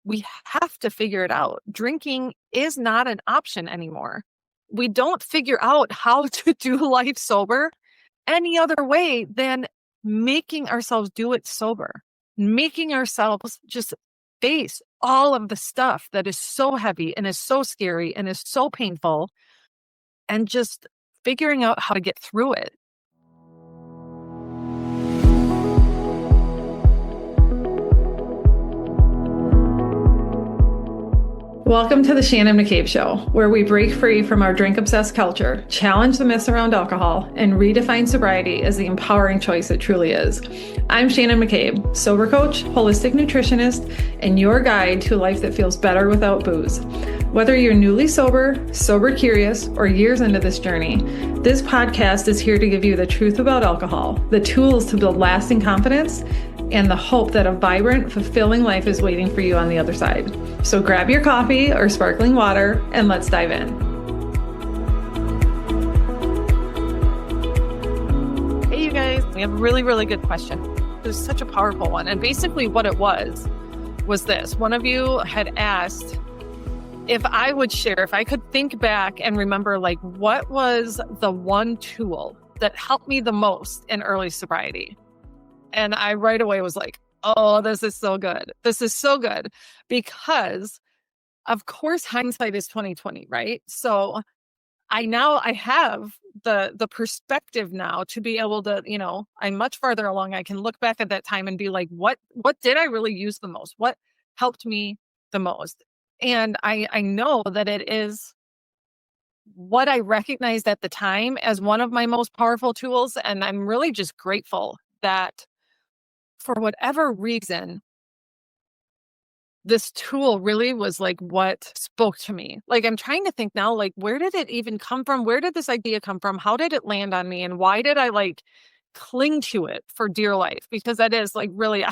we have to figure it out. Drinking is not an option anymore. We don't figure out how to do life sober any other way than making ourselves do it sober, making ourselves just face all of the stuff that is so heavy and is so scary and is so painful, and just figuring out how to get through it. Welcome to the Shannon McCabe Show, where we break free from our drink-obsessed culture, challenge the myths around alcohol, and redefine sobriety as the empowering choice it truly is. I'm Shannon McCabe, sober coach, holistic nutritionist, and your guide to a life that feels better without booze. Whether you're newly sober, sober curious, or years into this journey, this podcast is here to give you the truth about alcohol, the tools to build lasting confidence, and the hope that a vibrant, fulfilling life is waiting for you on the other side. So grab your coffee or sparkling water and let's dive in. Hey, you guys, we have a really, really good question. It was such a powerful one. And basically what it was this. One of you had asked if I would share, if I could think back and remember, like, what was the one tool that helped me the most in early sobriety? And I right away was like, oh, this is so good. This is so good. Because of course, hindsight is 2020, right? So I have the perspective now to be able to, I'm much farther along. I can look back at that time and be like, what did I really use the most? What helped me the most? And I know that it is what I recognized at the time as one of my most powerful tools. And I'm really just grateful that for whatever reason, this tool really was like what spoke to me. Like, I'm trying to think now, like, where did it even come from? Where did this idea come from? How did it land on me? And why did I like cling to it for dear life? Because that is like really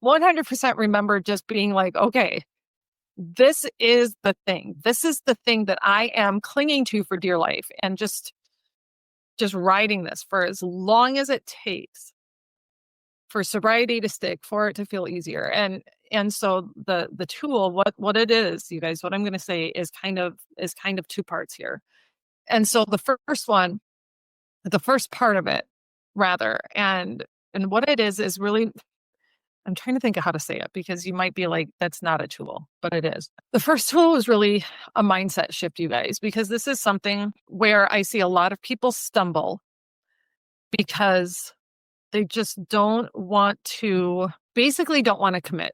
100% remember just being like, okay, this is the thing. This is the thing that I am clinging to for dear life, and just riding this for as long as it takes for sobriety to stick, for it to feel easier. And so the tool, what it is, you guys, what I'm going to say is kind of two parts here. And so the first part of it rather, and what it is really, I'm trying to think of how to say it, because you might be like, that's not a tool, but it is. The first tool is really a mindset shift, you guys, because this is something where I see a lot of people stumble because they just don't want to commit.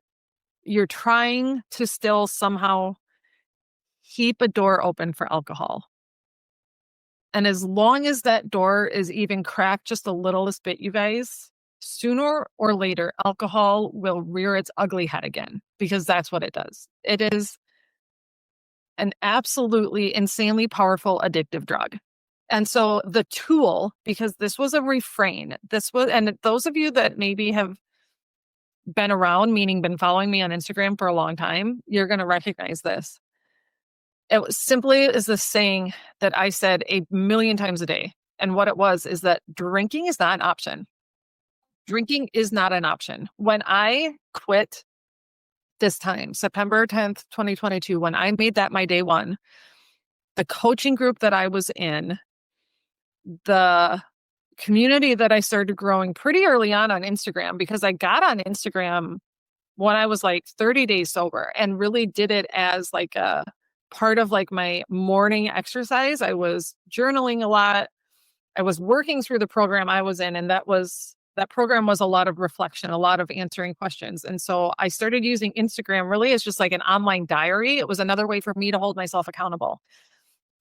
You're trying to still somehow keep a door open for alcohol. And as long as that door is even cracked just a littlest bit, you guys, sooner or later, alcohol will rear its ugly head again, because that's what it does. It is an absolutely insanely powerful addictive drug. And so the tool, because this was a refrain, and those of you that maybe have been around, meaning been following me on Instagram for a long time, you're going to recognize this. It was simply is the saying that I said a million times a day. And what it was is that drinking is not an option. Drinking is not an option. When I quit this time, September 10th, 2022, when I made that my day one, the coaching group that I was in, the community that I started growing pretty early on Instagram, because I got on Instagram when I was like 30 days sober and really did it as like a part of like my morning exercise. I was journaling a lot. I was working through the program I was in, and that program was a lot of reflection, a lot of answering questions. And so I started using Instagram really as just like an online diary. It was another way for me to hold myself accountable.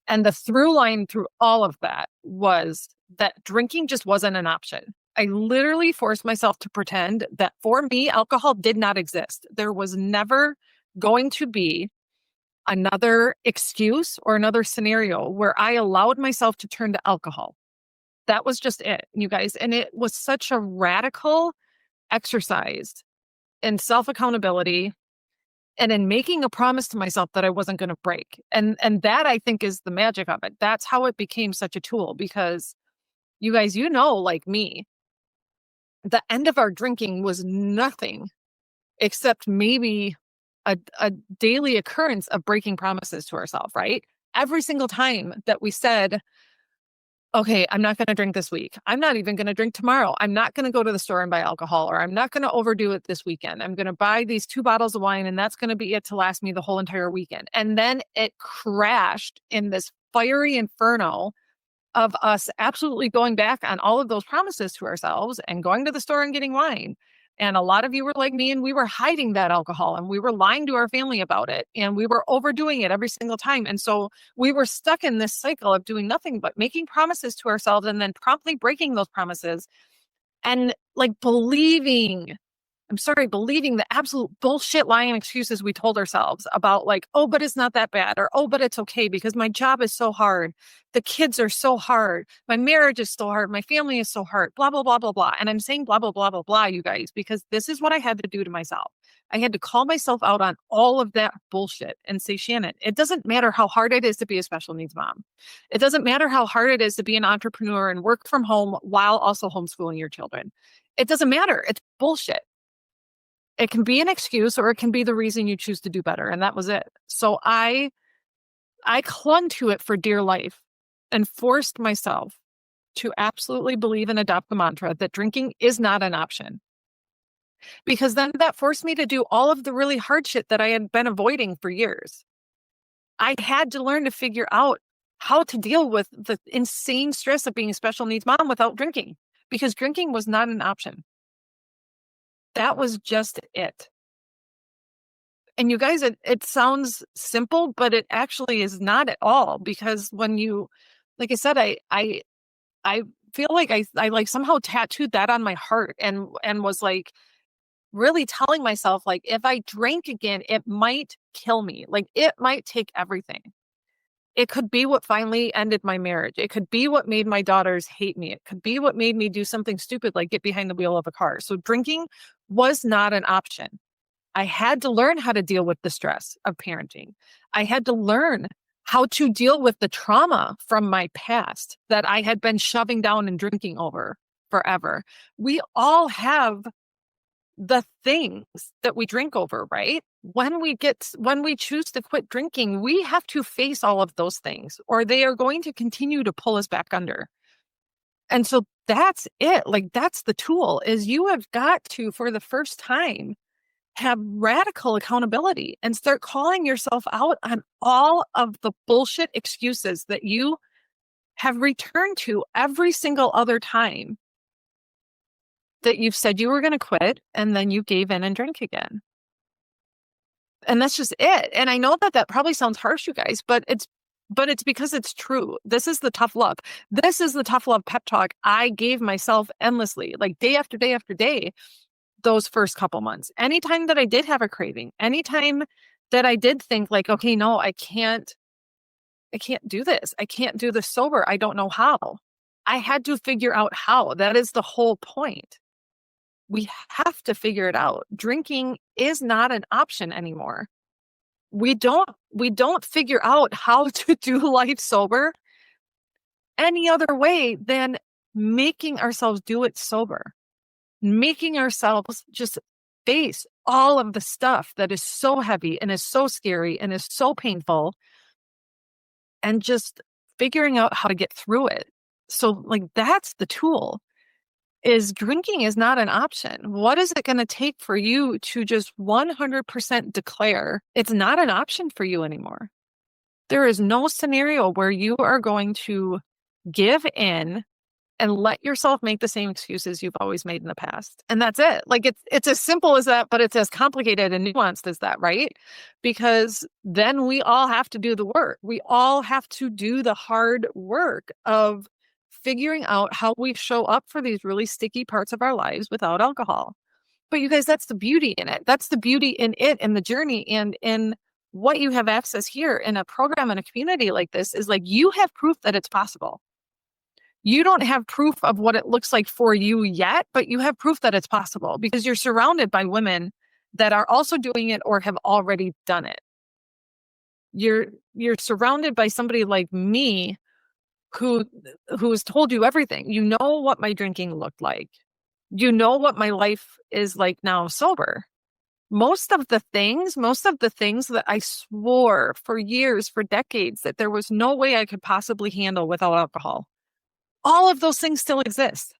And the through line through all of that was that drinking just wasn't an option. I literally forced myself to pretend that for me, alcohol did not exist. There was never going to be another excuse or another scenario where I allowed myself to turn to alcohol. That was just it, you guys. And it was such a radical exercise in self-accountability and in making a promise to myself that I wasn't going to break. And that, I think, is the magic of it. That's how it became such a tool, because you guys, like me, the end of our drinking was nothing except maybe a daily occurrence of breaking promises to ourselves, right? Every single time that we said, okay, I'm not going to drink this week. I'm not even going to drink tomorrow. I'm not going to go to the store and buy alcohol, or I'm not going to overdo it this weekend. I'm going to buy these 2 bottles of wine, and that's going to be it to last me the whole entire weekend. And then it crashed in this fiery inferno of us absolutely going back on all of those promises to ourselves and going to the store and getting wine. And a lot of you were like me, and we were hiding that alcohol, and we were lying to our family about it, and we were overdoing it every single time. And so we were stuck in this cycle of doing nothing but making promises to ourselves and then promptly breaking those promises and like believing the absolute bullshit lying excuses we told ourselves about, like, oh, but it's not that bad, or oh, but it's okay because my job is so hard. The kids are so hard. My marriage is so hard. My family is so hard, blah, blah, blah, blah, blah. And I'm saying blah, blah, blah, blah, blah, you guys, because this is what I had to do to myself. I had to call myself out on all of that bullshit and say, Shannon, it doesn't matter how hard it is to be a special needs mom. It doesn't matter how hard it is to be an entrepreneur and work from home while also homeschooling your children. It doesn't matter. It's bullshit. It can be an excuse, or it can be the reason you choose to do better. And that was it. So I clung to it for dear life and forced myself to absolutely believe and adopt the mantra that drinking is not an option. Because then that forced me to do all of the really hard shit that I had been avoiding for years. I had to learn to figure out how to deal with the insane stress of being a special needs mom without drinking, because drinking was not an option. That was just it. And you guys, it sounds simple, but it actually is not at all. Because when you, like I said, I feel like I like somehow tattooed that on my heart and was like really telling myself, like, if I drank again, it might kill me. Like, it might take everything. It could be what finally ended my marriage. It could be what made my daughters hate me. It could be what made me do something stupid like get behind the wheel of a car. So drinking was not an option. I had to learn how to deal with the stress of parenting. I had to learn how to deal with the trauma from my past that I had been shoving down and drinking over forever. We all have the things that we drink over, right? When we choose to quit drinking, we have to face all of those things, or they are going to continue to pull us back under. And so that's it. Like, that's the tool, is you have got to, for the first time, have radical accountability and start calling yourself out on all of the bullshit excuses that you have returned to every single other time that you've said you were going to quit, and then you gave in and drank again. And that's just it. And I know that probably sounds harsh, you guys, but it's because it's true. This is the tough love. This is the tough love pep talk I gave myself endlessly, like day after day after day, those first couple months. Anytime that I did have a craving, anytime that I did think like, okay, no, I can't do this. I can't do this sober. I don't know how. I had to figure out how. That is the whole point. We have to figure it out. Drinking is not an option anymore. We don't figure out how to do life sober any other way than making ourselves do it sober, making ourselves just face all of the stuff that is so heavy and is so scary and is so painful, and just figuring out how to get through it. So like, that's the tool. Is drinking is not an option. What is it going to take for you to just 100% declare it's not an option for you anymore? There is no scenario where you are going to give in and let yourself make the same excuses you've always made in the past. And that's it. Like, it's as simple as that, but it's as complicated and nuanced as that, right? Because then we all have to do the work. We all have to do the hard work of figuring out how we show up for these really sticky parts of our lives without alcohol. But you guys, that's the beauty in it. That's the beauty in it, in the journey, and in what you have access here in a program and a community like this, is like, you have proof that it's possible. You don't have proof of what it looks like for you yet, but you have proof that it's possible because you're surrounded by women that are also doing it or have already done it. You're surrounded by somebody like me who's told you everything. You know what my drinking looked like. You know what my life is like now sober. Most of the things that I swore for years, for decades, that there was no way I could possibly handle without alcohol, all of those things still exist.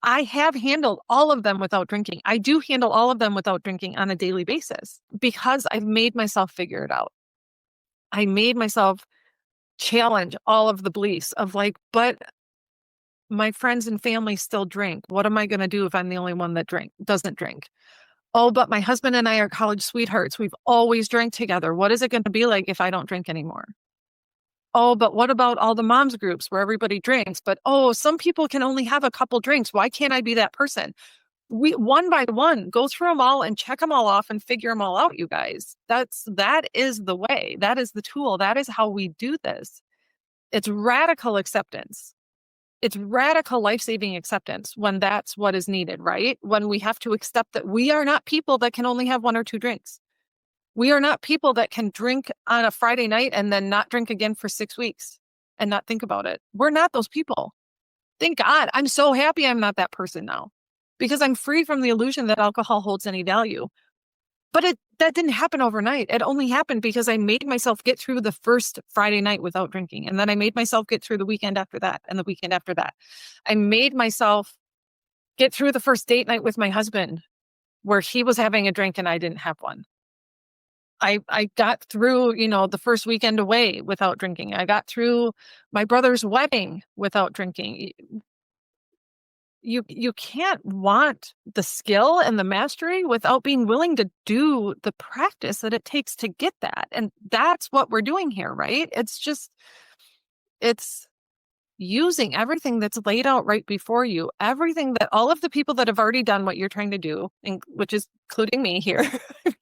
I have handled all of them without drinking. I do handle all of them without drinking on a daily basis because I've made myself figure it out. I made myself challenge all of the beliefs of like, but my friends and family still drink. What am I going to do if I'm the only one that doesn't drink? Oh, but my husband and I are college sweethearts. We've always drank together. What is it going to be like if I don't drink anymore? Oh, but what about all the moms groups where everybody drinks? But oh, some people can only have a couple drinks. Why can't I be that person? We one by one go through them all and check them all off and figure them all out, you guys. That is the way. That is the tool. That is how we do this. It's radical acceptance. It's radical life-saving acceptance when that's what is needed, right? When we have to accept that we are not people that can only have one or two drinks. We are not people that can drink on a Friday night and then not drink again for 6 weeks and not think about it. We're not those people. Thank God. I'm so happy I'm not that person now because I'm free from the illusion that alcohol holds any value. But that didn't happen overnight. It only happened because I made myself get through the first Friday night without drinking. And then I made myself get through the weekend after that and the weekend after that. I made myself get through the first date night with my husband where he was having a drink and I didn't have one. I got through, the first weekend away without drinking. I got through my brother's wedding without drinking. You can't want the skill and the mastery without being willing to do the practice that it takes to get that. And that's what we're doing here, right? It's using everything that's laid out right before you, everything that all of the people that have already done what you're trying to do, which is including me here,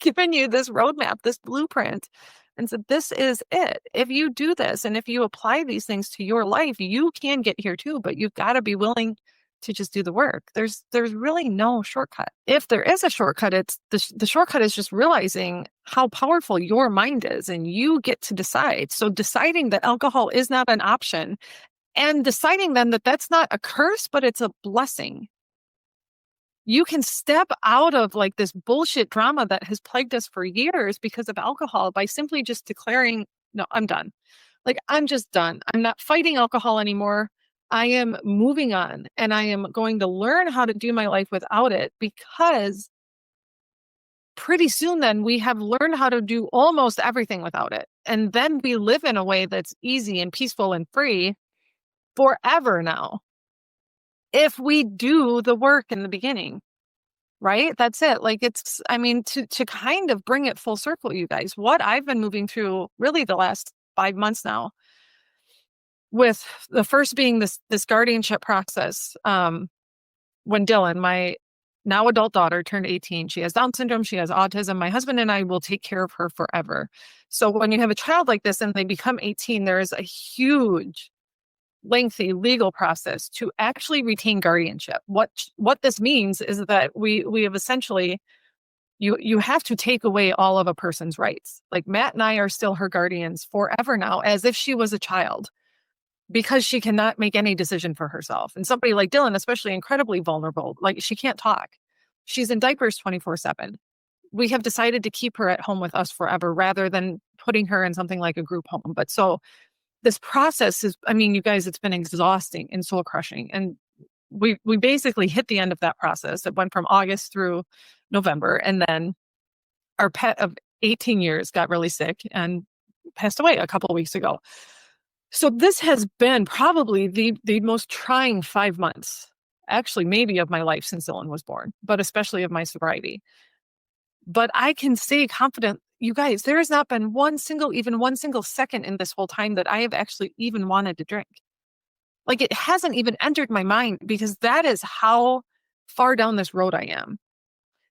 given you this roadmap, this blueprint, and said, this is it. If you do this and if you apply these things to your life, you can get here too, but you've got to be willing to just do the work. There's really no shortcut. If there is a shortcut, it's the shortcut is just realizing how powerful your mind is and you get to decide. So deciding that alcohol is not an option and deciding then that that's not a curse, but it's a blessing. You can step out of like this bullshit drama that has plagued us for years because of alcohol by simply just declaring, no, I'm done. Like, I'm just done. I'm not fighting alcohol anymore. I am moving on and I am going to learn how to do my life without it because pretty soon then we have learned how to do almost everything without it. And then we live in a way that's easy and peaceful and free forever now. If we do the work in the beginning, right? That's it. Like to kind of bring it full circle, you guys, what I've been moving through really the last 5 months now, with the first being this guardianship process. When Dylan, my now adult daughter, turned 18, she has Down syndrome, she has autism. My husband and I will take care of her forever. So when you have a child like this and they become 18, there is a huge lengthy legal process to actually retain guardianship. What this means is that we have essentially, you have to take away all of a person's rights. Like Matt and I are still her guardians forever now, as if she was a child, because she cannot make any decision for herself. And somebody like Dylan, especially incredibly vulnerable, like she can't talk. She's in diapers 24/7. We have decided to keep her at home with us forever rather than putting her in something like a group home. But so this process is, you guys, it's been exhausting and soul crushing. And we basically hit the end of that process. It went from August through November. And then our pet of 18 years got really sick and passed away a couple of weeks ago. So this has been probably the most trying 5 months, actually, maybe of my life since Dylan was born, but especially of my sobriety. But I can say confident, you guys, there has not been one single second in this whole time that I have actually even wanted to drink. Like, it hasn't even entered my mind, because that is how far down this road I am.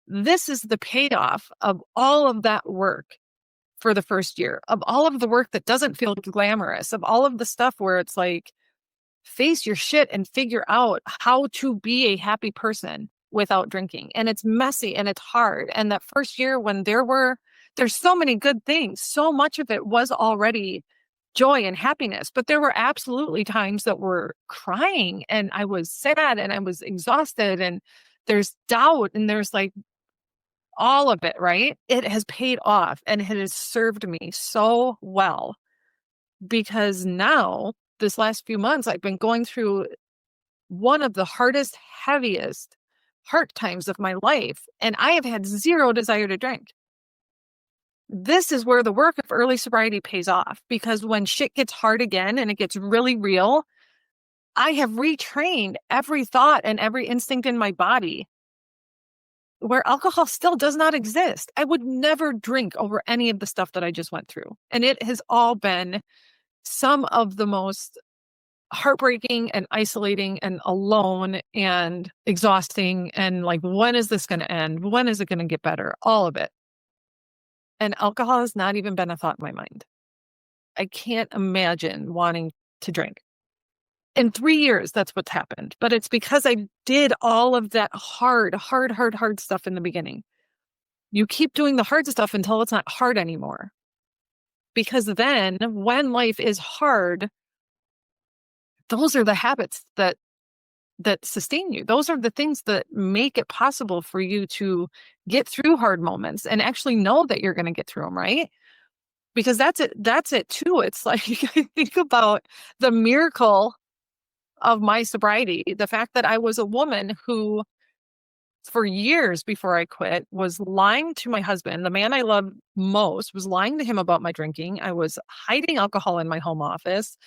This is the payoff of all of that work for the first year, of all of the work that doesn't feel glamorous, of all of the stuff where it's like, face your shit and figure out how to be a happy person without drinking. And it's messy and it's hard. And that first year when there's so many good things, so much of it was already joy and happiness, but there were absolutely times that were crying and I was sad and I was exhausted and there's doubt and there's like all of it, right? It has paid off and it has served me so well because now this last few months, I've been going through one of the hardest, heaviest heart times of my life, and I have had zero desire to drink. This is where the work of early sobriety pays off, because when shit gets hard again and it gets really real, I have retrained every thought and every instinct in my body where alcohol still does not exist. I would never drink over any of the stuff that I just went through. And it has all been some of the most heartbreaking and isolating and alone and exhausting. And like, when is this going to end? When is it going to get better? All of it. And alcohol has not even been a thought in my mind. I can't imagine wanting to drink. In 3 years, that's what's happened. But it's because I did all of that hard stuff in the beginning. You keep doing the hard stuff until it's not hard anymore. Because then when life is hard, those are the habits that sustain you. Those are the things that make it possible for you to get through hard moments and actually know that you're going to get through them, right? Because that's it too. It's like, I think about the miracle of my sobriety, the fact that I was a woman who, for years before I quit, was lying to my husband, the man I love most, was lying to him about my drinking. I was hiding alcohol in my home office.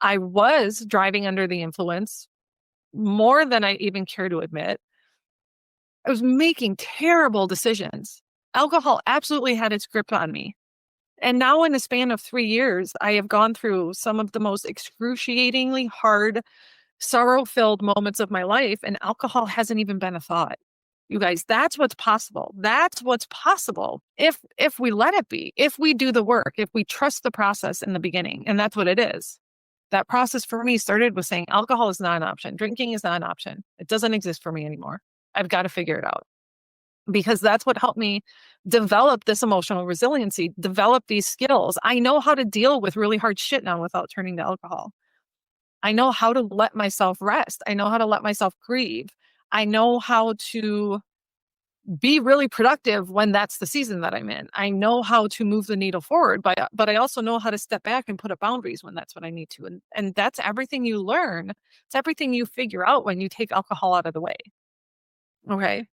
I was driving under the influence more than I even care to admit. I was making terrible decisions. Alcohol absolutely had its grip on me. And now in a span of 3 years, I have gone through some of the most excruciatingly hard, sorrow-filled moments of my life, and alcohol hasn't even been a thought. You guys, that's what's possible. That's what's possible if we let it be, if we do the work, if we trust the process in the beginning. And that's what it is. That process for me started with saying alcohol is not an option. Drinking is not an option. It doesn't exist for me anymore. I've got to figure it out. Because that's what helped me develop this emotional resiliency, develop these skills. I know how to deal with really hard shit now without turning to alcohol. I know how to let myself rest. I know how to let myself grieve. I know how to be really productive when that's the season that I'm in. I know how to move the needle forward, but I also know how to step back and put up boundaries when that's what I need to. And that's everything you learn. It's everything you figure out when you take alcohol out of the way. Okay.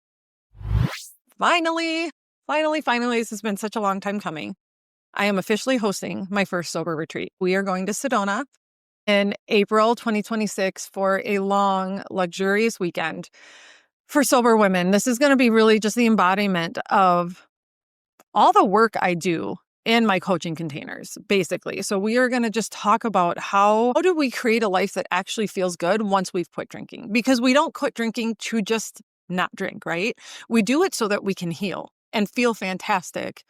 Finally, this has been such a long time coming. I am officially hosting my first sober retreat. We are going to Sedona in April 2026 for a long, luxurious weekend for sober women. This is going to be really just the embodiment of all the work I do in my coaching containers, basically. So we are going to just talk about how do we create a life that actually feels good once we've quit drinking? Because we don't quit drinking to just not drink, right? We do it so that we can heal and feel fantastic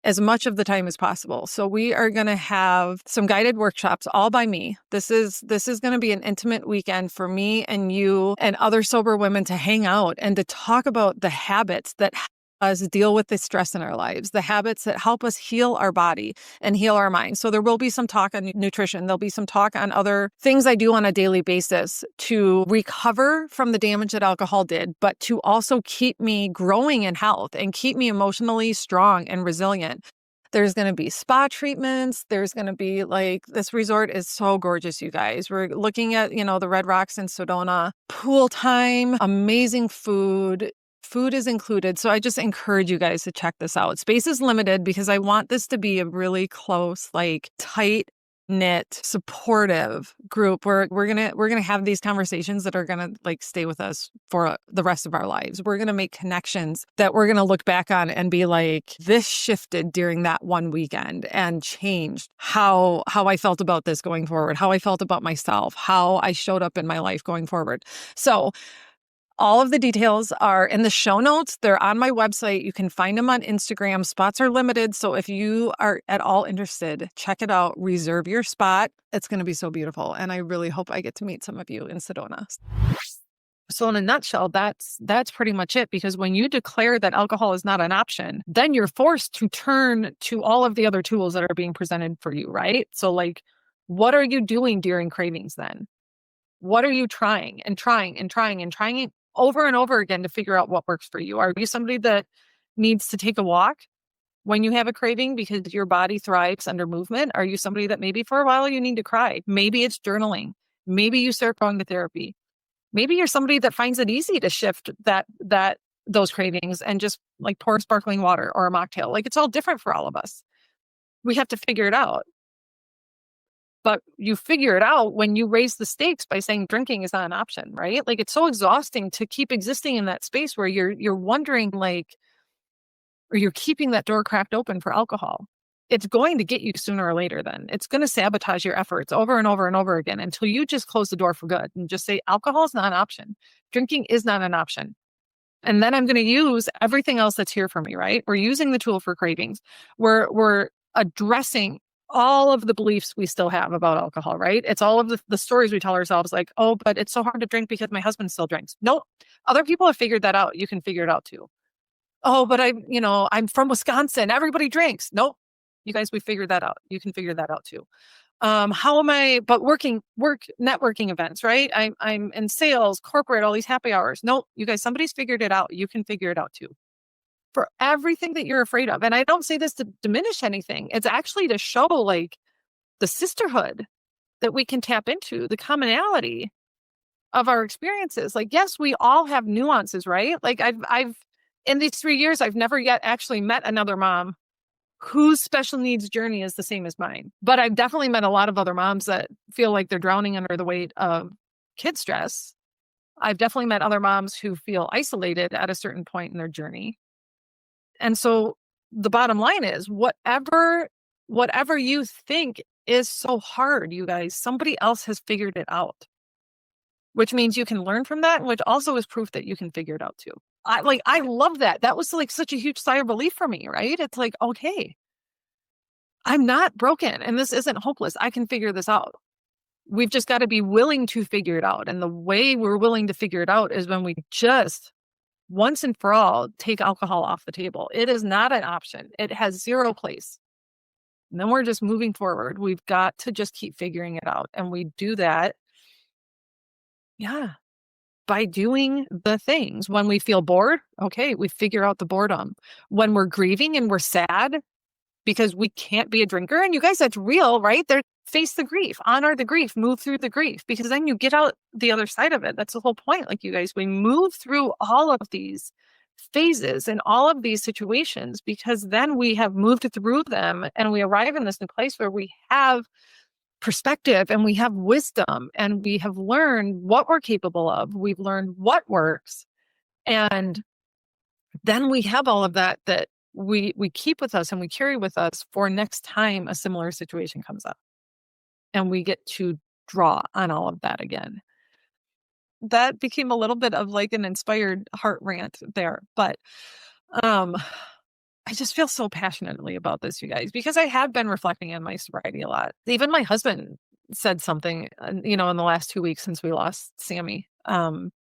as much of the time as possible. So we are going to have some guided workshops all by me. This is going to be an intimate weekend for me and you and other sober women to hang out and to talk about the habits that help us deal with the stress in our lives, the habits that help us heal our body and heal our mind. So there will be some talk on nutrition. There'll be some talk on other things I do on a daily basis to recover from the damage that alcohol did, but to also keep me growing in health and keep me emotionally strong and resilient. There's going to be spa treatments. There's going to be this resort is so gorgeous, you guys. We're looking at, the Red Rocks in Sedona, pool time, amazing food. Food is included. So I just encourage you guys to check this out. Space is limited because I want this to be a really close, tight knit, supportive group where we're going to have these conversations that are going to stay with us for the rest of our lives. We're going to make connections that we're going to look back on and be like, this shifted during that one weekend and changed how I felt about this going forward, how I felt about myself, how I showed up in my life going forward. So all of the details are in the show notes. They're on my website. You can find them on Instagram. Spots are limited. So if you are at all interested, check it out. Reserve your spot. It's going to be so beautiful. And I really hope I get to meet some of you in Sedona. So in a nutshell, that's pretty much it. Because when you declare that alcohol is not an option, then you're forced to turn to all of the other tools that are being presented for you, right? So what are you doing during cravings then? What are you trying over and over again to figure out what works for you? Are you somebody that needs to take a walk when you have a craving because your body thrives under movement? Are you somebody that maybe for a while you need to cry? Maybe it's journaling. Maybe you start going to therapy. Maybe you're somebody that finds it easy to shift those cravings and just like pour sparkling water or a mocktail. Like it's all different for all of us. We have to figure it out. But you figure it out when you raise the stakes by saying drinking is not an option, right? Like it's so exhausting to keep existing in that space where you're wondering like, or you're keeping that door cracked open for alcohol. It's going to get you sooner or later then. It's going to sabotage your efforts over and over and over again until you just close the door for good and just say alcohol is not an option. Drinking is not an option. And then I'm going to use everything else that's here for me, right? We're using the tool for cravings. We're addressing all of the beliefs we still have about alcohol, right? It's all of the stories we tell ourselves like, oh, but it's so hard to drink because my husband still drinks. Nope. Other people have figured that out. You can figure it out too. Oh, but I'm from Wisconsin. Everybody drinks. Nope. You guys, we figured that out. You can figure that out too. How am I, but networking events, right? I'm in sales, corporate, all these happy hours. Nope. You guys, somebody's figured it out. You can figure it out too. For everything that you're afraid of. And I don't say this to diminish anything. It's actually to show like the sisterhood that we can tap into, the commonality of our experiences. Like, yes, we all have nuances, right? Like I've in these 3 years, I've never yet actually met another mom whose special needs journey is the same as mine. But I've definitely met a lot of other moms that feel like they're drowning under the weight of kid stress. I've definitely met other moms who feel isolated at a certain point in their journey. And so the bottom line is whatever you think is so hard, you guys, somebody else has figured it out, which means you can learn from that, which also is proof that you can figure it out too. I love that. That was like such a huge sigh of relief for me, right? It's like, okay, I'm not broken and this isn't hopeless. I can figure this out. We've just got to be willing to figure it out. And the way we're willing to figure it out is when we just once and for all take alcohol off the table. It is not an option. It has zero place. And then we're just moving forward. We've got to just keep figuring it out. And we do that, by doing the things. When we feel bored, okay, we figure out the boredom. When we're grieving and we're sad because we can't be a drinker, and you guys, that's real, right? Face the grief, honor the grief, move through the grief, because then you get out the other side of it. That's the whole point. Like you guys, we move through all of these phases and all of these situations because then we have moved through them and we arrive in this new place where we have perspective and we have wisdom and we have learned what we're capable of. We've learned what works. And then we have all of that we keep with us and we carry with us for next time a similar situation comes up. And we get to draw on all of that again. That became a little bit of like an inspired heart rant there. But I just feel so passionately about this, you guys, because I have been reflecting on my sobriety a lot. Even my husband said something, in the last 2 weeks since we lost Sammy,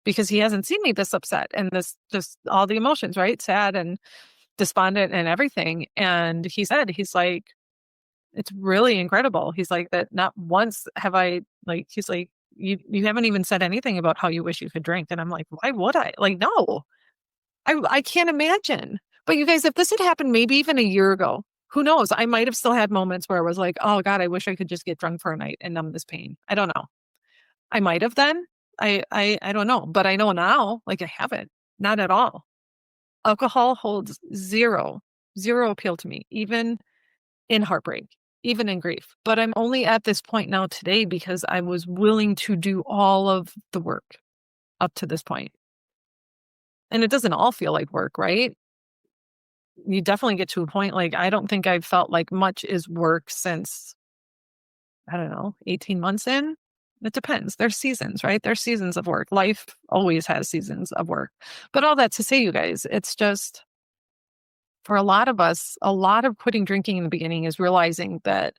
because he hasn't seen me this upset and this just all the emotions, right? Sad and despondent and everything. And he's like, it's really incredible. He's like, that not once have I he's like, you haven't even said anything about how you wish you could drink. And I'm like, why would I? Like, no, I can't imagine. But you guys, if this had happened maybe even a year ago, who knows? I might have still had moments where I was like, oh God, I wish I could just get drunk for a night and numb this pain. I don't know. I might have then. I don't know. But I know now, like I haven't. Not at all. Alcohol holds zero appeal to me, even in heartbreak, even in grief. But I'm only at this point now today because I was willing to do all of the work up to this point. And it doesn't all feel like work, right? You definitely get to a point, like, I don't think I've felt like much is work since, I don't know, 18 months in. It depends. There's seasons, right? There's seasons of work. Life always has seasons of work. But all that to say, you guys, it's just, for a lot of us, a lot of quitting drinking in the beginning is realizing that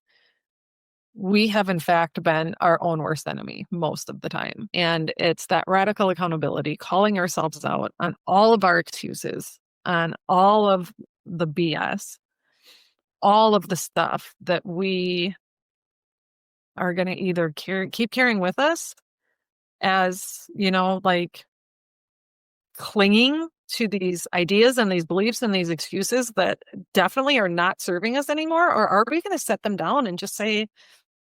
we have in fact been our own worst enemy most of the time. And it's that radical accountability, calling ourselves out on all of our excuses, on all of the BS, all of the stuff that we are going to either keep carrying with us as, like clinging to these ideas and these beliefs and these excuses that definitely are not serving us anymore? Or are we going to set them down and just say,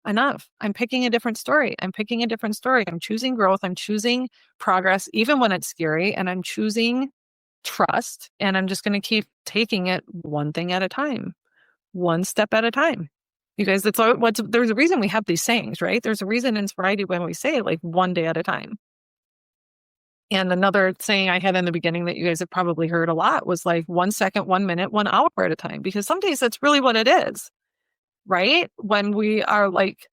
enough, I'm picking a different story. I'm picking a different story. I'm choosing growth. I'm choosing progress, even when it's scary. And I'm choosing trust. And I'm just going to keep taking it one thing at a time, one step at a time. You guys, there's a reason we have these sayings, right? There's a reason in sobriety when we say like one day at a time. And another saying I had in the beginning that you guys have probably heard a lot was like 1 second, 1 minute, 1 hour at a time, because some days that's really what it is, right? When we are like,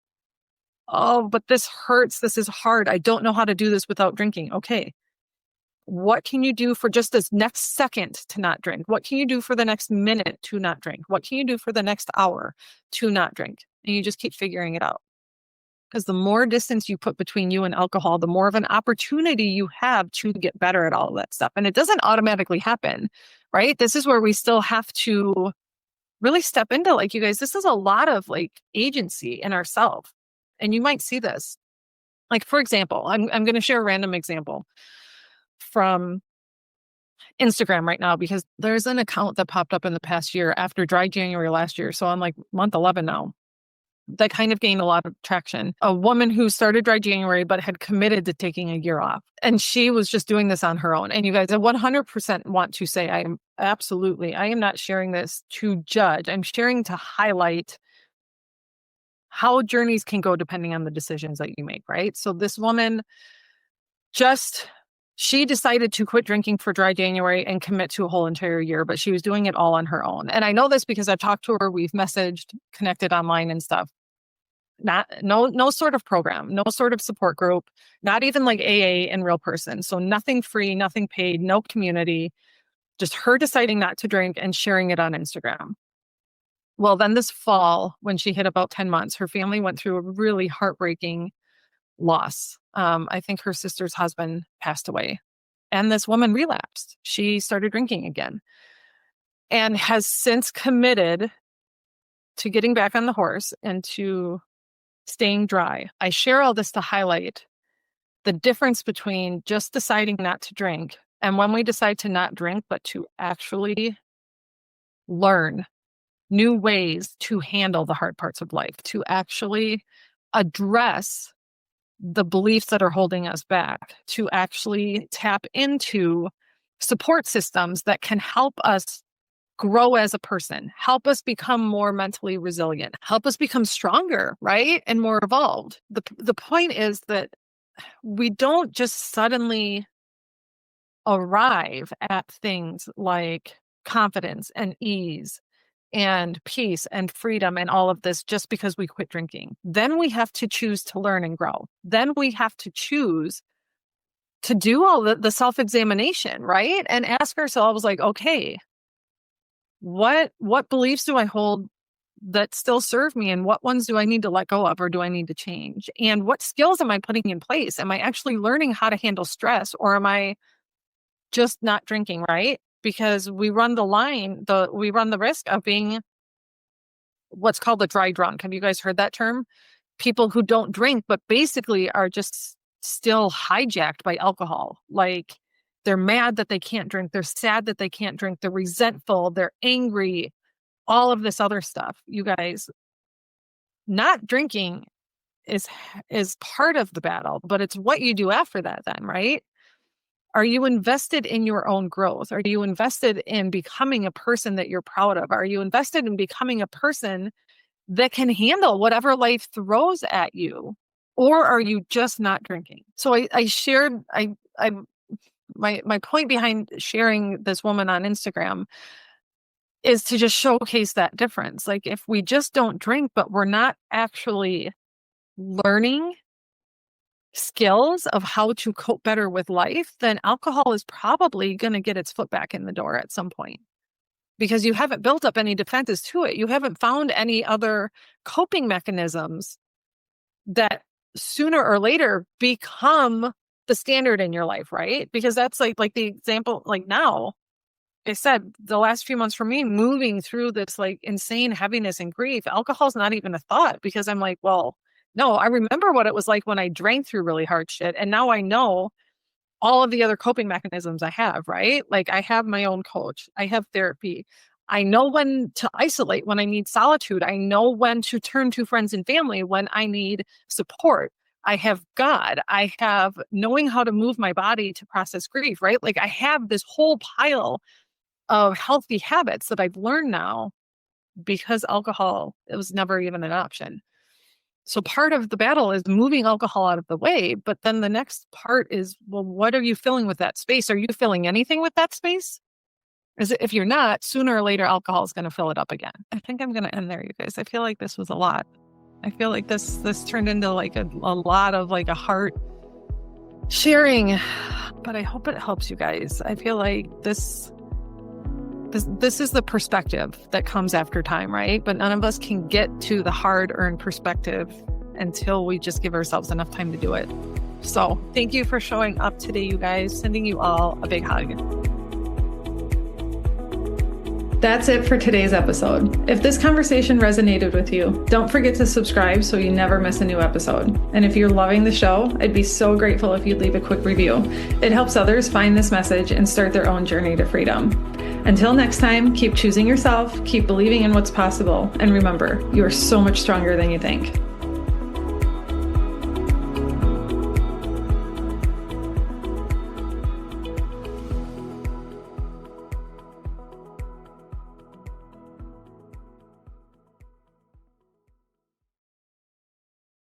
oh, but this hurts. This is hard. I don't know how to do this without drinking. Okay. What can you do for just this next second to not drink? What can you do for the next minute to not drink? What can you do for the next hour to not drink? And you just keep figuring it out. Because the more distance you put between you and alcohol, the more of an opportunity you have to get better at all of that stuff. And it doesn't automatically happen, right? This is where we still have to really step into, like, you guys, this is a lot of like agency in ourselves. And you might see this. Like, for example, I'm going to share a random example from Instagram right now, because there's an account that popped up in the past year after dry January last year. So I'm like month 11 now. That kind of gained a lot of traction. A woman who started dry January, but had committed to taking a year off. And she was just doing this on her own. And you guys, I 100% want to say, I am not sharing this to judge. I'm sharing to highlight how journeys can go depending on the decisions that you make, right? So this woman she decided to quit drinking for dry January and commit to a whole entire year, but she was doing it all on her own. And I know this because I've talked to her, we've messaged, connected online and stuff. No sort of program, no sort of support group, not even like AA in real person. So nothing free, nothing paid, no community, just her deciding not to drink and sharing it on Instagram. Well, then this fall, when she hit about 10 months, her family went through a really heartbreaking loss. I think her sister's husband passed away, and this woman relapsed. She started drinking again and has since committed to getting back on the horse and to staying dry. I share all this to highlight the difference between just deciding not to drink and when we decide to not drink, but to actually learn new ways to handle the hard parts of life, to actually address the beliefs that are holding us back, to actually tap into support systems that can help us grow as a person, help us become more mentally resilient, help us become stronger, right? And more evolved. The point is that we don't just suddenly arrive at things like confidence and ease and peace and freedom and all of this just because we quit drinking. Then we have to choose to learn and grow. Then we have to choose to do all the self-examination, right? And ask ourselves like, okay, what beliefs do I hold that still serve me, and what ones do I need to let go of or do I need to change? And what skills am I putting in place? Am I actually learning how to handle stress, or am I just not drinking, right? Because we run the risk of being what's called the dry drunk. Have you guys heard that term? People who don't drink, but basically are just still hijacked by alcohol. Like, they're mad that they can't drink. They're sad that they can't drink. They're resentful. They're angry. All of this other stuff. You guys, not drinking is part of the battle, but it's what you do after that then, right? Are you invested in your own growth? Are you invested in becoming a person that you're proud of? Are you invested in becoming a person that can handle whatever life throws at you? Or are you just not drinking? So my point behind sharing this woman on Instagram is to just showcase that difference. Like, if we just don't drink, but we're not actually learning skills of how to cope better with life, then alcohol is probably going to get its foot back in the door at some point, because you haven't built up any defenses to it. You haven't found any other coping mechanisms that sooner or later become the standard in your life, right? Because that's like the example, like now, I said, the last few months for me, moving through this like insane heaviness and grief, alcohol's not even a thought, because I'm like, well, no, I remember what it was like when I drank through really hard shit. And now I know all of the other coping mechanisms I have, right? Like I have my own coach, I have therapy. I know when to isolate, when I need solitude. I know when to turn to friends and family when I need support. I have God. I have knowing how to move my body to process grief, right? Like I have this whole pile of healthy habits that I've learned now because alcohol, it was never even an option. So part of the battle is moving alcohol out of the way. But then the next part is, well, what are you filling with that space? Are you filling anything with that space? If you're not, sooner or later, alcohol is going to fill it up again. I think I'm going to end there, you guys. I feel like this was a lot. I feel like this turned into like a lot of like a heart sharing, but I hope it helps you guys. I feel like this is the perspective that comes after time, right? But none of us can get to the hard-earned perspective until we just give ourselves enough time to do it. So thank you for showing up today, you guys. Sending you all a big hug. That's it for today's episode. If this conversation resonated with you, don't forget to subscribe so you never miss a new episode. And if you're loving the show, I'd be so grateful if you'd leave a quick review. It helps others find this message and start their own journey to freedom. Until next time, keep choosing yourself, keep believing in what's possible, and remember, you are so much stronger than you think.